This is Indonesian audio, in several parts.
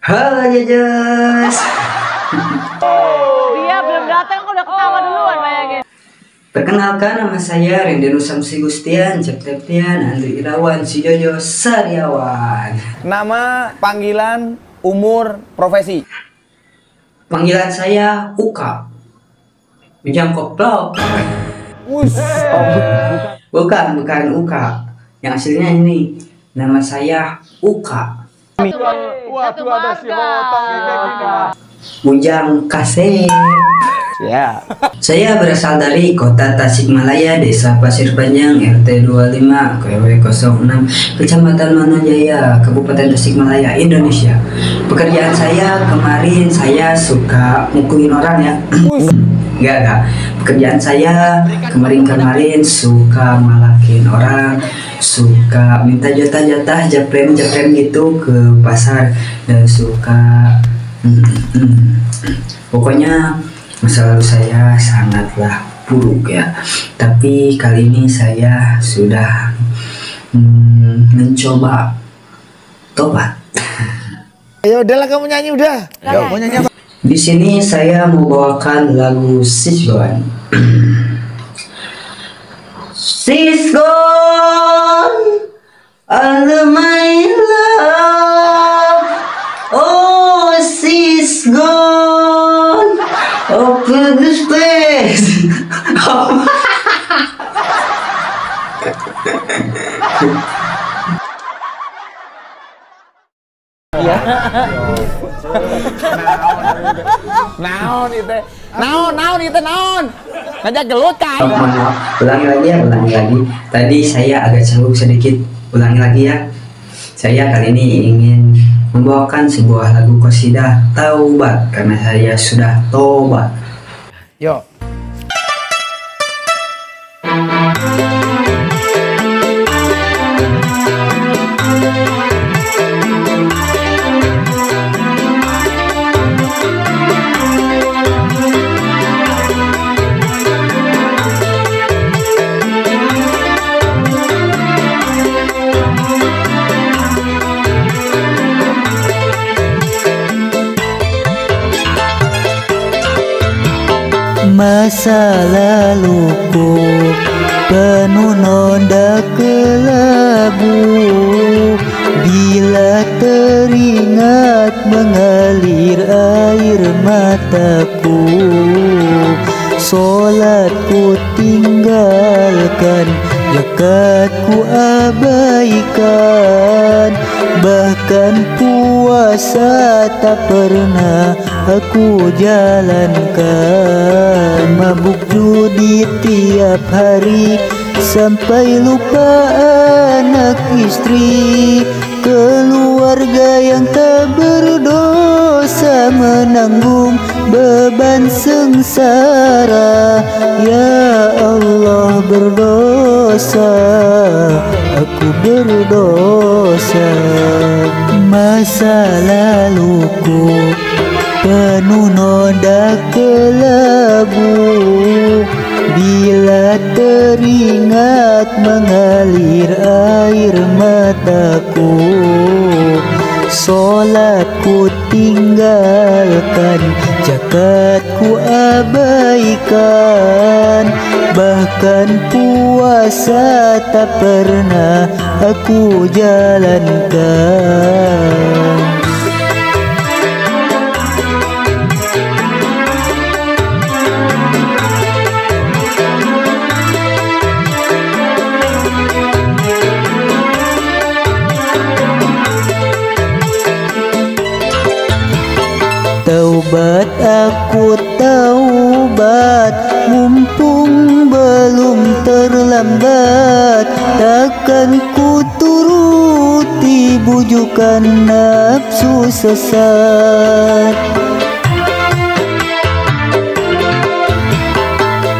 Halo Jajas. Dia belum datang kok udah ketawa duluan, bayangin. Perkenalkan, nama saya Rendenu Samsi Gustian, Septian Andri Irawan Sijojo Sariawan. Nama, panggilan, umur, profesi. Panggilan saya Uka. Ujang koplok. Bukan Uka. Yang aslinya ini. Nama saya Uka. Waduh, ada si Hotong kayak gini. Ujang Kasih. Ya. Saya berasal dari kota Tasikmalaya, Desa Pasir Panjang, RT 25, KW 06, Kecamatan Manojaya, Kabupaten Tasikmalaya, Indonesia. Pekerjaan saya kemarin saya suka mukulin orang ya. Enggak. Pekerjaan saya kemarin suka malakin orang, suka minta jatah japren gitu ke pasar, dan suka pokoknya masa lalu saya sangatlah buruk ya. Tapi kali ini saya sudah mencoba tobat. Ayo udahlah kamu nyanyi udah. Mau nyanyi apa? Di sini saya mau bawakan lagu She's Gone. She's gone, all my love. Oh, she's gone. Open the space. Naon itu naon. Ngajak gelut kan? Maaf, ulangi lagi. Tadi saya agak canggung sedikit. Ulangi lagi ya. Saya kali ini ingin membawakan sebuah lagu qasidah taubat karena saya sudah tobat. Yuk. Masa laluku penuh noda kelabu, bila teringat mengalir air mataku. Solatku tinggalkan, zakatku abaikan, bahkan puasa tak pernah aku jalankan. Mabuk judi tiap hari sampai lupa anak istri, keluarga yang tak berdosa menanggung beban sengsara. Ya Allah, berdosa, aku berdosa. Masa laluku penuh noda kelabu, bila teringat mengalir air mataku. Solatku tinggalkan, zakatku abaikan, bahkan puasa tak pernah aku jalankan. Taubat aku taubat, mumpung belum terlambat. Takkan ku turuti bujukan nafsu sesat.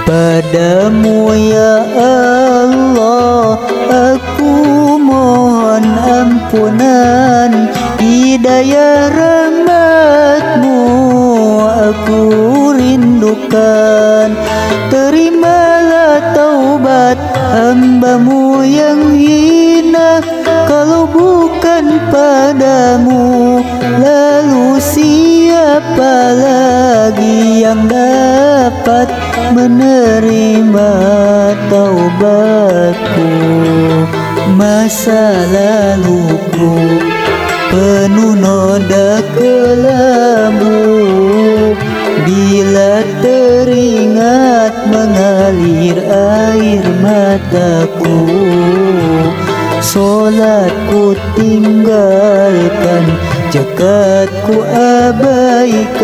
Padamu ya Allah aku mohon ampunan, hidayah rahmatmu aku rindukan. Terimalah taubat hamba-Mu yang hina, kalau bukan padamu lalu siapa lagi yang dapat menerima taubatku? Masa laluku penuh noda kelabu, bila teringat mengalir air mataku. Solatku tinggalkan, zakatku abaikan,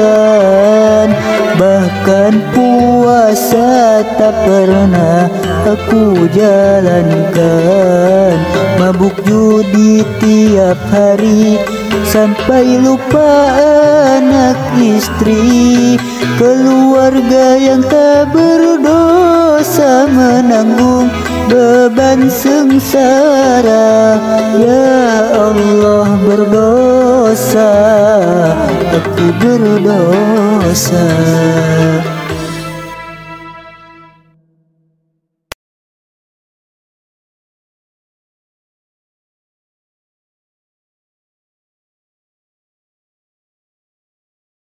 bahkan puasa tak pernah aku jalankan. Mabuk judi tiap hari sampai lupa anak istri, keluarga yang tak berdosa menanggung beban sengsara. Ya Allah, berdosa, aku berdosa.